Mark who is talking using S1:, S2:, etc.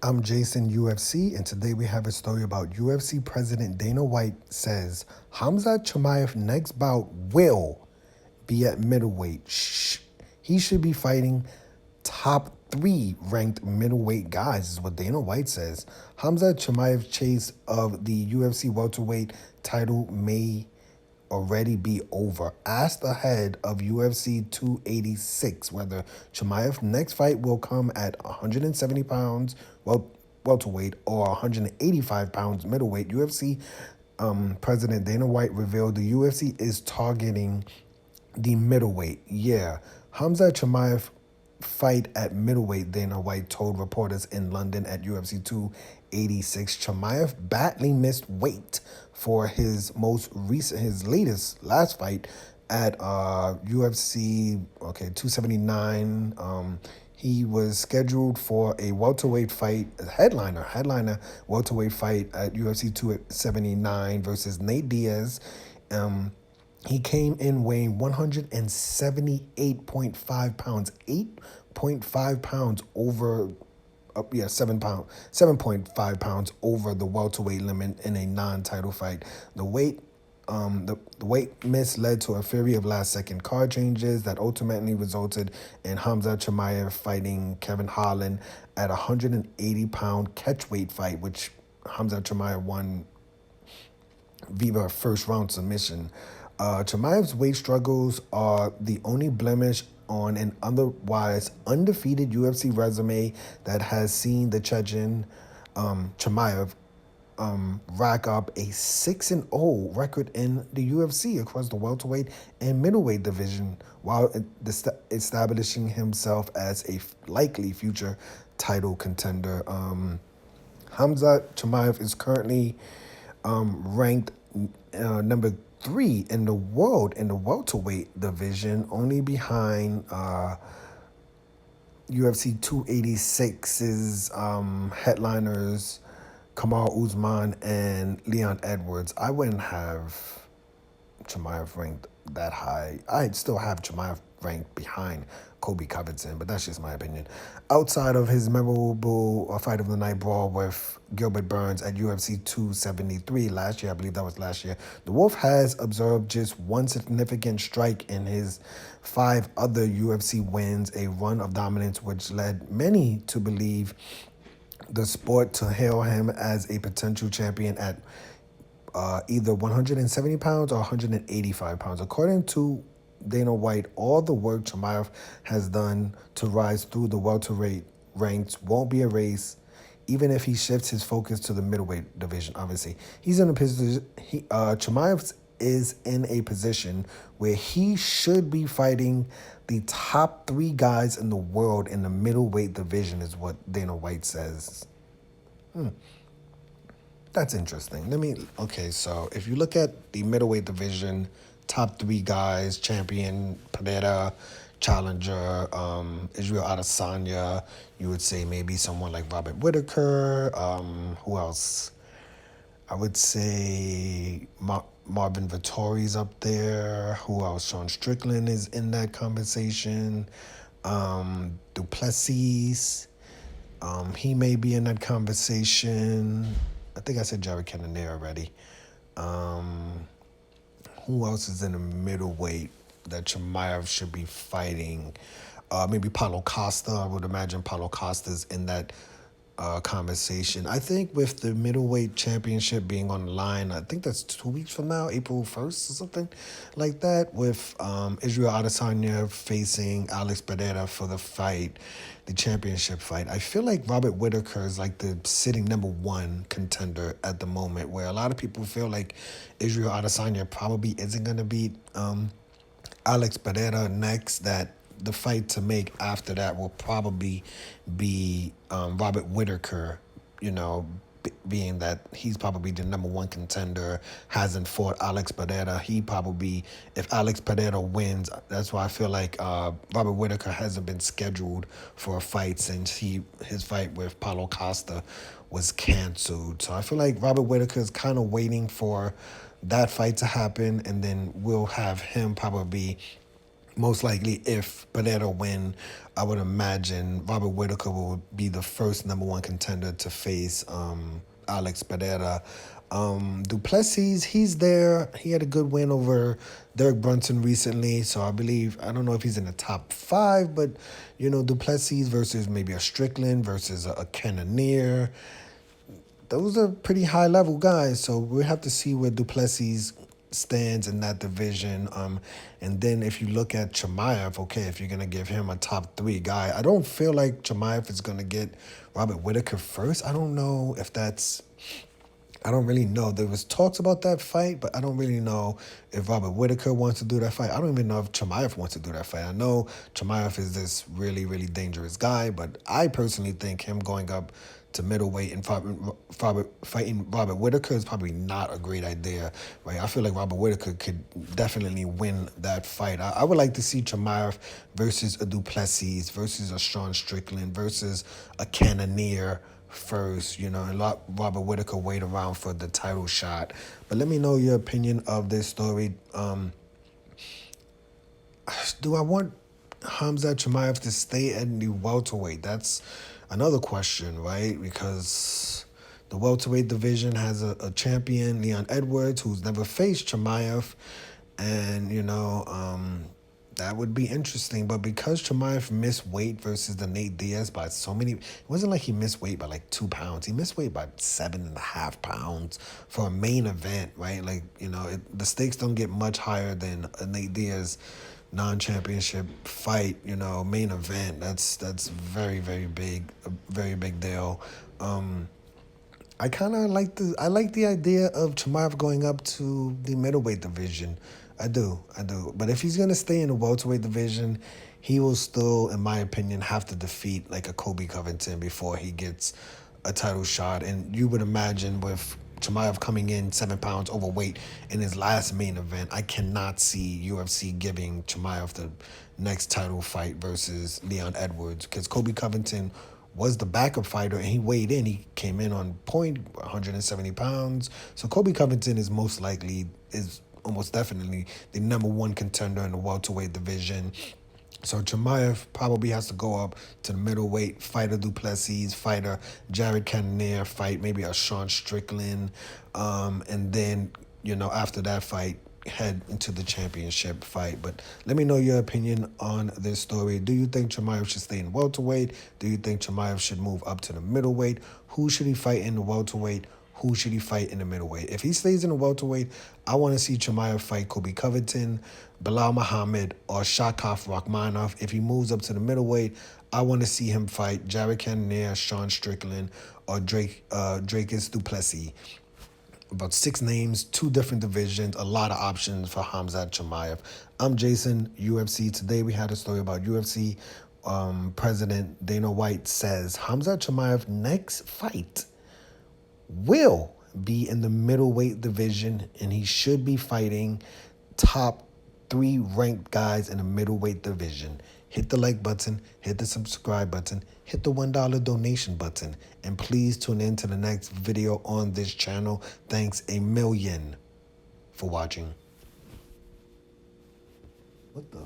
S1: I'm Jason UFC, and today we have a story about UFC President Dana White says Khamzat Chimaev next bout will be at middleweight. He should be fighting top 3 ranked middleweight guys, is what Dana White says. Khamzat Chimaev's chase of the UFC welterweight title may already be over. Asked ahead of UFC 286 whether Chimaev's next fight will come at 170 pounds welterweight or 185 pounds middleweight, UFC President Dana White revealed the UFC is targeting the middleweight. Yeah, Khamzat Chimaev fight at middleweight, Dana White told reporters in London at UFC 286. Chimaev badly missed weight for his last fight at UFC 279. He was scheduled for a welterweight fight, headliner welterweight fight at UFC 279 versus Nate Diaz. He came in weighing 178.5 pounds, 8.5 pounds over, 7.5 pounds over the welterweight limit in a non-title fight. The weight miss led to a flurry of last-second card changes that ultimately resulted in Khamzat Chimaev fighting Kevin Holland at a 180-pound catchweight fight, which Khamzat Chimaev won via first-round submission. Chimaev's weight struggles are the only blemish on an otherwise undefeated UFC resume that has seen the Chechen Chimaev rack up a 6-0 record in the UFC across the welterweight and middleweight division, while establishing himself as a likely future title contender. Khamzat Chimaev is currently ranked number 3 in the world in the welterweight division, only behind UFC 286's headliners Kamaru Usman and Leon Edwards. I wouldn't have Chimaev ranked that high. I'd still have Chimaev ranked behind Kobe Covington, but that's just my opinion. Outside of his memorable fight of the night brawl with Gilbert Burns at UFC 273 last year, I believe that was last year, the Wolf has observed just one significant strike in his 5 other UFC wins, a run of dominance which led many to believe the sport to hail him as a potential champion at either 170 pounds or 185 pounds. According to Dana White, all the work Chimaev has done to rise through the welterweight ranks won't be erased, even if he shifts his focus to the middleweight division. Obviously, he's in a position. Chimaev is in a position where he should be fighting the top 3 guys in the world in the middleweight division, is what Dana White says. That's interesting. So if you look at the middleweight division, top 3 guys, champion, Pereira, challenger, Israel Adesanya, you would say maybe someone like Robert Whittaker. Who else? I would say Marvin Vettori's up there. Who else? Sean Strickland is in that conversation. Duplessis. He may be in that conversation. I think I said Jared Cannonier already. Who else is in the middleweight that Chimaev should be fighting? Maybe Paulo Costa. I would imagine Paulo Costa's in that conversation. I think with the middleweight championship being on the line, I think that's 2 weeks from now, April 1st or something like that, with Israel Adesanya facing Alex Pereira for the fight, the championship fight. I feel like Robert Whittaker is like the sitting number 1 contender at the moment, where a lot of people feel like Israel Adesanya probably isn't going to beat Alex Pereira next, that the fight to make after that will probably be Robert Whittaker, being that he's probably the number 1 contender, hasn't fought Alex Pereira. If Alex Pereira wins, that's why I feel like Robert Whittaker hasn't been scheduled for a fight since his fight with Paulo Costa was canceled. So I feel like Robert Whittaker is kind of waiting for that fight to happen, and then we'll have him probably most likely, if Pereira win, I would imagine Robert Whitaker will be the first #1 contender to face Alex Pereira. Duplessis, he's there. He had a good win over Derek Brunson recently, so I don't know if he's in the top 5, but, Duplessis versus maybe a Strickland versus a Cannonier. Those are pretty high-level guys, so we'll have to see where Duplessis stands in that division. And then if you look at Chimaev, okay, if you're going to give him a top 3 guy, I don't feel like Chimaev is going to get Robert Whitaker first. I don't know if that's... I don't really know. There was talks about that fight, but I don't really know if Robert Whitaker wants to do that fight. I don't even know if Chimaev wants to do that fight. I know Chimaev is this really, really dangerous guy, but I personally think him going up to middleweight and fighting Robert Whitaker is probably not a great idea, right? I feel like Robert Whitaker could definitely win that fight. I would like to see Chimaev versus a Duplessis, versus a Sean Strickland, versus a Cannonier first, and let Robert Whitaker wait around for the title shot. But let me know your opinion of this story. Do I want Khamzat Chimaev to stay at the welterweight? That's another question, right? Because the welterweight division has a champion, Leon Edwards, who's never faced Chimaev. And, that would be interesting. But because Chimaev missed weight versus the Nate Diaz by so many... It wasn't like he missed weight by like 2 pounds. He missed weight by 7.5 pounds for a main event, right? Like, the stakes don't get much higher than a Nate Diaz non-championship fight, main event. That's very, very big, a very big deal. I kind of like the idea of Chimaev going up to the middleweight division. I do. But if he's going to stay in the welterweight division, he will still, in my opinion, have to defeat like a Colby Covington before he gets a title shot. And you would imagine with Chimaev coming in 7 pounds overweight in his last main event, I cannot see UFC giving Chimaev the next title fight versus Leon Edwards, because Colby Covington was the backup fighter and he weighed in. He came in on point, 170 pounds. So Colby Covington is almost definitely the #1 contender in the welterweight division. So Chimaev probably has to go up to the middleweight, fight a Duplessis, fight a Jared Cannonier, fight maybe a Sean Strickland, and then, after that fight, head into the championship fight. But let me know your opinion on this story. Do you think Chimaev should stay in welterweight? Do you think Chimaev should move up to the middleweight? Who should he fight in the welterweight? Who should he fight in the middleweight? If he stays in the welterweight, I want to see Chimaev fight Colby Covington, Bilal Muhammad, or Shakov Rachmanov. If he moves up to the middleweight, I want to see him fight Jared Cannonier, Sean Strickland, or Dricus Duplessis. About 6 names, 2 different divisions, a lot of options for Khamzat Chimaev. I'm Jason, UFC. Today we had a story about UFC President Dana White says Khamzat Chimaev's next fight will be in the middleweight division, and he should be fighting top 3 ranked guys in the middleweight division. Hit the like button, hit the subscribe button, hit the $1 donation button, and please tune in to the next video on this channel. Thanks a million for watching. What the?